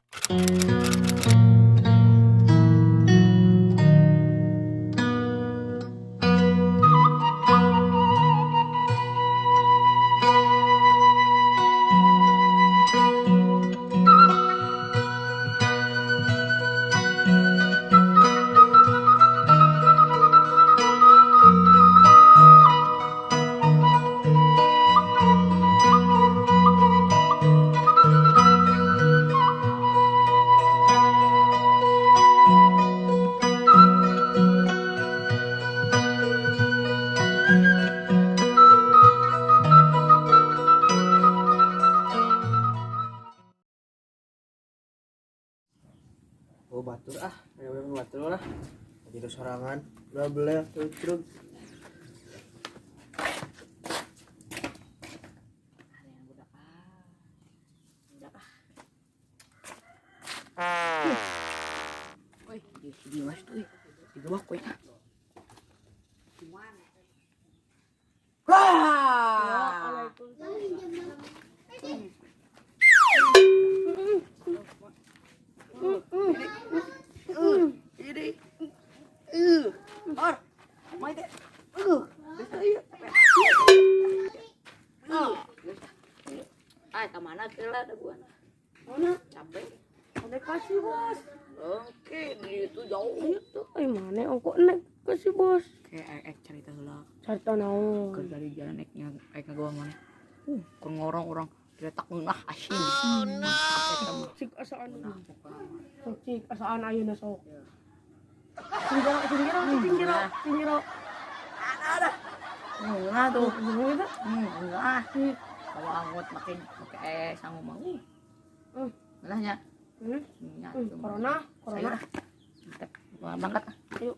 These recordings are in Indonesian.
Oh batur memang batur lah. Jadi sorangan, bla bla terus. Woi, di mas tuh, di bawah kue ah. Wah. Kemana kira ada gua mana capek udah kasih bos. Oke gitu jauh itu mana kok naik kasih bos Kayak cerita heula. cerita naon Keur dari jalan naiknya kayak gua mana. Keur ngorong orang diletak ngeunah asin. cik asaan cik asaan ayeuna sok cinggiro Ada. Ngeunah tuh. Ngeunah. Kalau anggot makin sanggup mau. Malahnya. Corona. Berangkat. Yuk.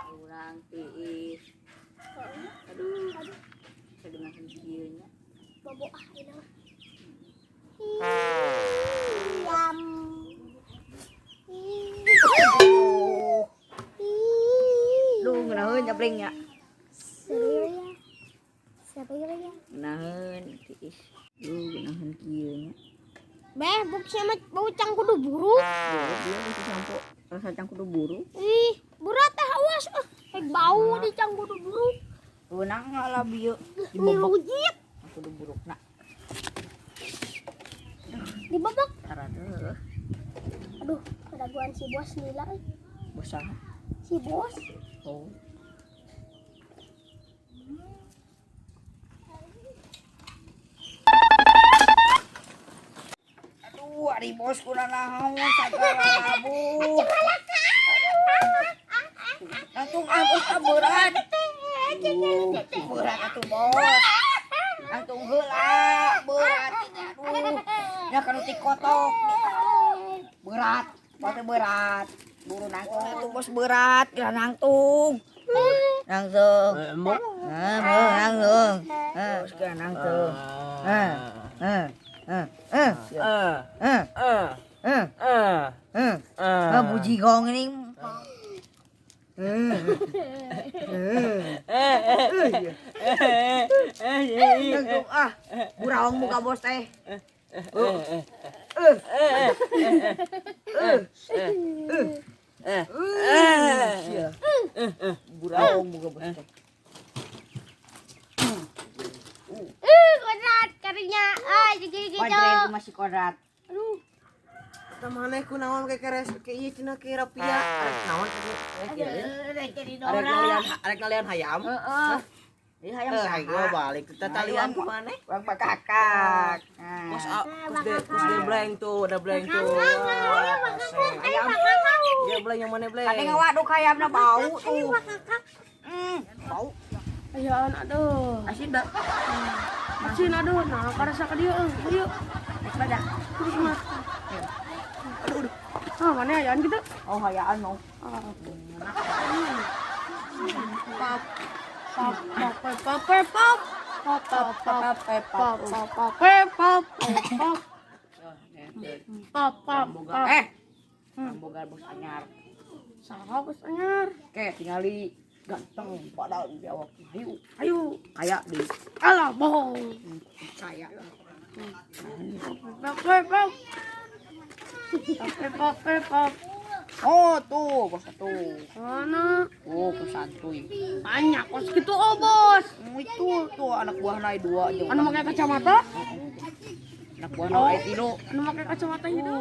Kurang tiis. Aduh. Kedengaran kieunya. Bobo Duh, ngeunaheun jablingnya. Sabaya. Ngeunaheun tiis. Duh, ngeunaheun kieunya. Beh, buk sama bau cang kudu buru. Dia mesti sampo rasa cang kudu buru. Ih, burat teh awas. Bau di cang kudu buru. Beunang lah bieu Nilujit. kudu burukna. Dibobok. Tarada. Aduh, keraguan si bos nila. Bosah. Si bos. Oh. Aduh, ari bos kurang naon sagala abu. Langsung abos berat. Berat atuh bos. Langsung heula berat. Aduh. Ya kan utik kotok. Berat, pasti berat. Buru nangtung itu bos berat, kira nangtung. Nangtung. Nangtung. Bos kira nangtung. Bujigong ini. Nangtung burawang muka bos teh. Burawang muka bos teh. Kodrat karinya. Jadi gitu. Padahal itu masih kodrat. Aduh. Tamane ku naon kayak keres kayak ieu cenah ke rapia. Arek naon Jadi arek kalian hayam. Heeh. Ieu hayam saha balik teh talian ku maneh? Bang Kakak. Bos dia blank tuh, ada blank tuh. Hayam. Dia blank yang mana blank? Ade ngawaduk hayamna bau tuh. Bau. ayaan aduh Asin dah. asin aduh nah karasa ka dieu ayo Baca. terus mah Aduh. mana ayaan kita Oh hayaan mau. pap pap pap pap pap pap pap pap pap pap pap pap pap Boga bos anyar. saha bos anyar Oke, tingali ganteng padahal jawab ayo Ayo. kayak di Alah, bohong. saya Pep. oh tuh bos tuh Mana? oh pesantuy Banyak kos gitu, oh bos. itu tuh anak buah naik dua aja Anu pakai kacamata? anak buah naik tino Anu pakai kacamata itu?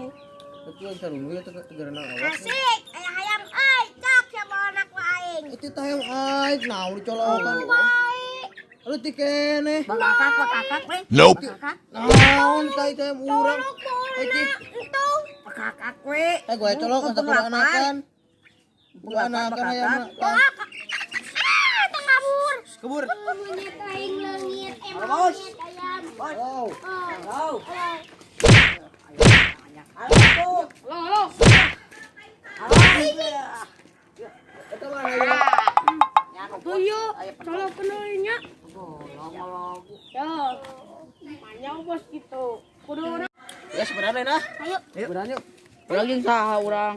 Itu yang sarung ya tegaran awas. Asik, ayam ai, cak sama anak aing. Itu tayang ai, nah dicolokan. Baik. Lu tikene. Pakakak, weh. Nope. Pakakak. Naon tay tayang urang. Eci. Itu. pakakak we Gue colok kata anakan. Anakan aya mah. Ah, tangabur. Kebur. Monyet aing leungit, Bos. monyet ayam. Wow. Oh. halo Halo. Eta mah aya. Tuh yuk, colok penuhnya. Ya, banyak bos gitu. Kudu orang. ya sebenarnya nah Ayo. Berani. orang jeung saha urang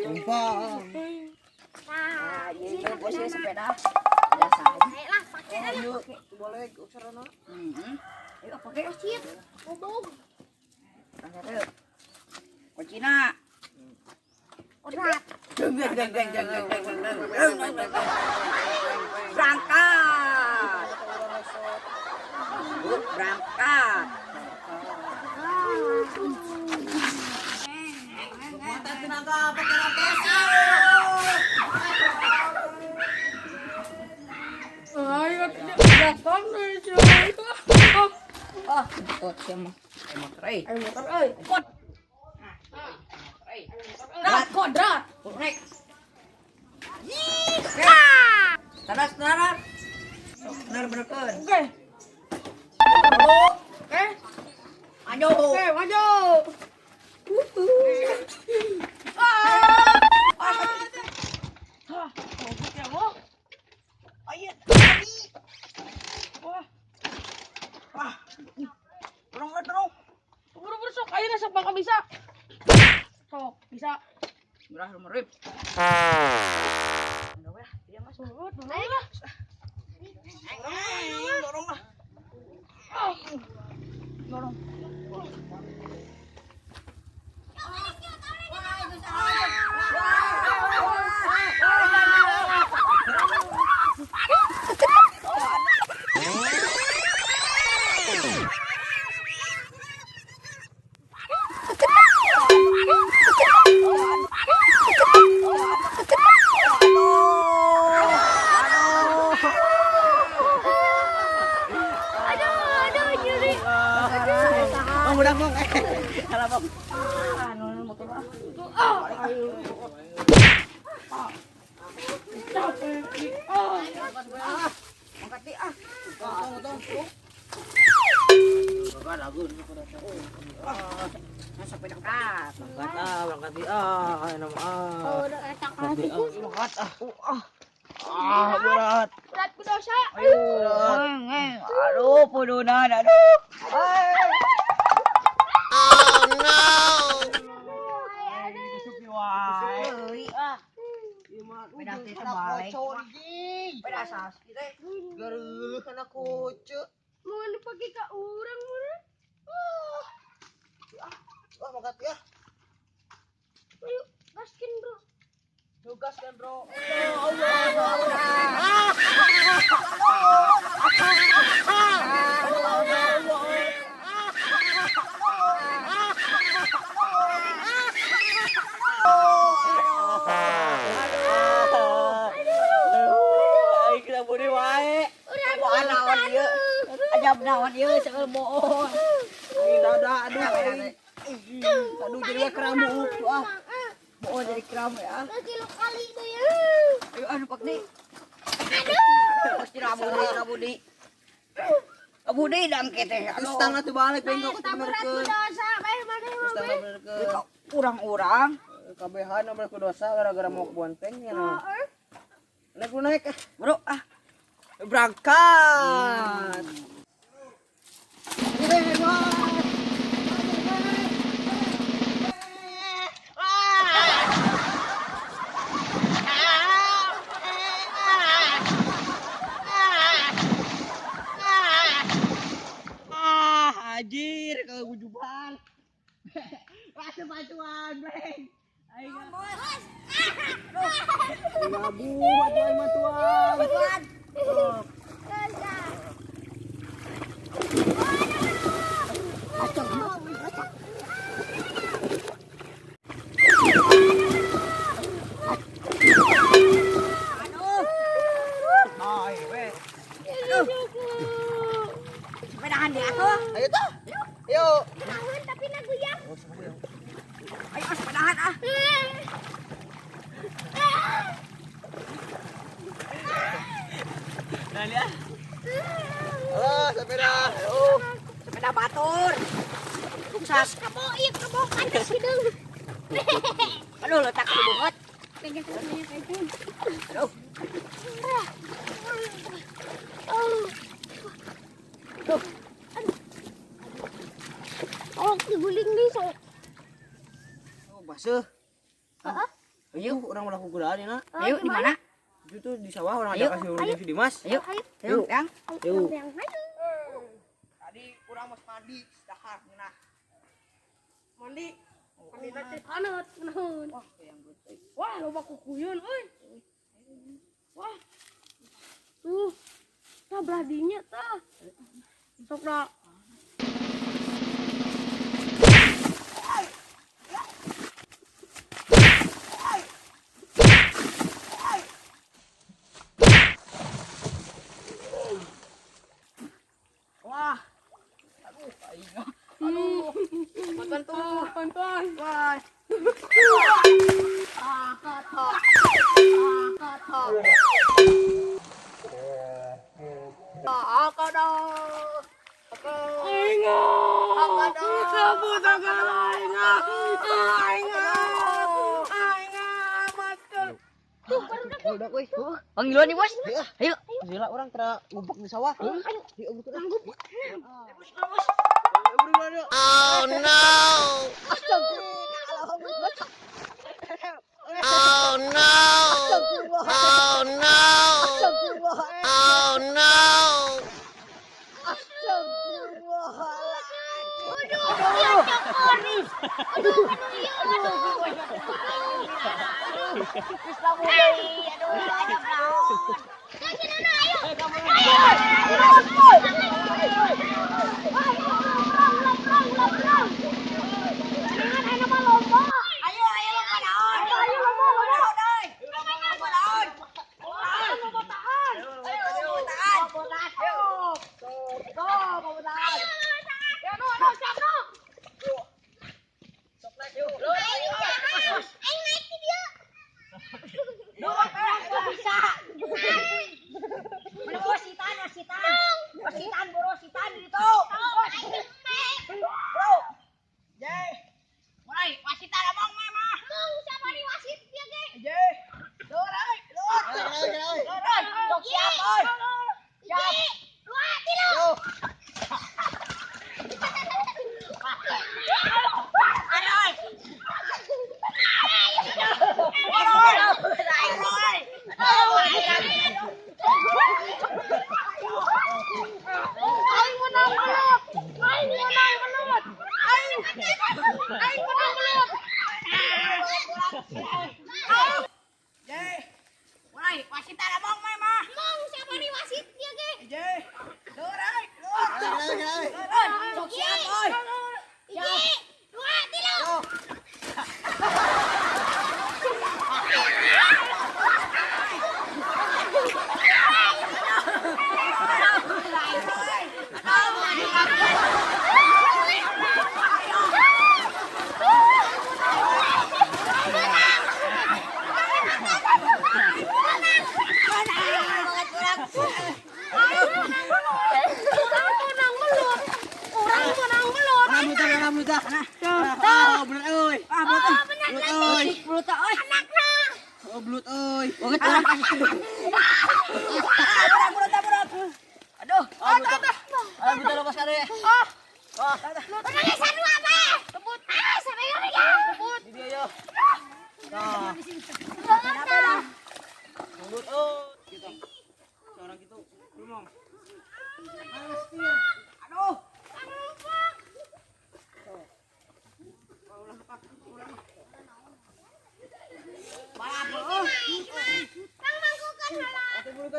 Tumpah. Nah, ini posisi sepeda ayolah pakai aja. Boleh usarana. ayo pakai Sip. Bobong. Kucina Udah. berangkat berangkat Ayo, datang nih cuy. tuh siapa motor Ayo motor, kod. Drat, kodrat. naik taras bener-bener Oke. Oke. ayo Oke, maju. Dorong. Buru-buru sok, ayo sok bakal bisa. Sok, bisa. Murah merip. Dia mas dulu lah. Dorong lah. Aduh, nyeri. Bang, udah bang. Salah bang. Motor lah. Angkat di ah. Sampai dekat. Berangkat di enak Oh, udah etak lagi. berat. Berat ku dosa. Aduh, pudunan, aduh. Pedas teh terbalik. Pedas asli teh. Garuh kana kucu. Mau dipakai ke urang mana? Wah, makat ya. Ayo, gaskin bro. Tugas kan, Bro. Ai kita budi wae. Kuaan naon ieu? Ajab naon ieu seueur bohong. Ai dada aduh. Aduh jadi keramuk tuh ah. Bohong jadi keramuk ya. Kilo kali tuh ya. Ayo anu Pak Di. Aduh. Pasti rabudi. Rabudi dam keteh. Setengah tuh balik bengkok ke Berat ku benerkeun. dosa, bae mana mah. Setengah benerkeun. Urang-urang. Kabehan abah ku dosa gara-gara mau ke bonteng ya. Naik. Bro ah. Berangkat. bantuan, Bleng. Ayo. Bantuan. Sepedahan di aku. Ayo toh. Ayo. Tahun tapi naguyang. Ayo sepedahan ah. Nah, lihat. Halo, sepeda. Ayo. Sepeda batur. Sukses. Kamu iya kamu panas hidung. Aduh letak di bungut. Pegang tangannya pegang. Aduh. Oh, diguling nih so. Oh, basuh. Heeh. Ayo, orang melakukan kuda nih, nak. Ayo di mana? Itu tuh di sawah orang Ayo, ajak kasih urutnya si Dimas. Ayo. Ayo. Ayo, Yang. Ayo. Yang mana? Tadi kurang mas mandi, dahar nah. Mandi nanti panas naon. Wah, yang betul. Wah, loba kukuyun euy. Wah. Tuh. Tah beladinya tah. Sok da. Wah. Aduh, aing. Bantuan. Wah. Udah, woi. Panggilan nih, Bos. Ayo. Gila orang kena ngumpet di sawah. Ayo, gitu dah. Oh no! Oh no! Oh no! Oh no!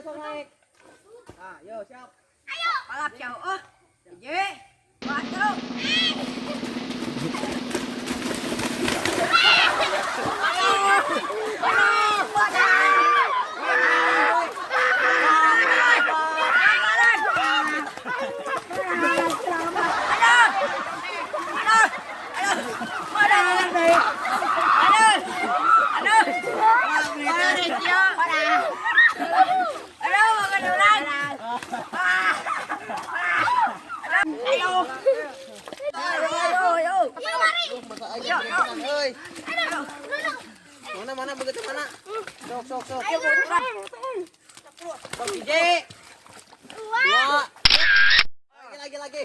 sok naik. Ah, yo siap. Balap jauh. Oh. Hiji. Dua. Mana begitu mana? Sok. Sok hiji. Dua. Lagi. Lagi.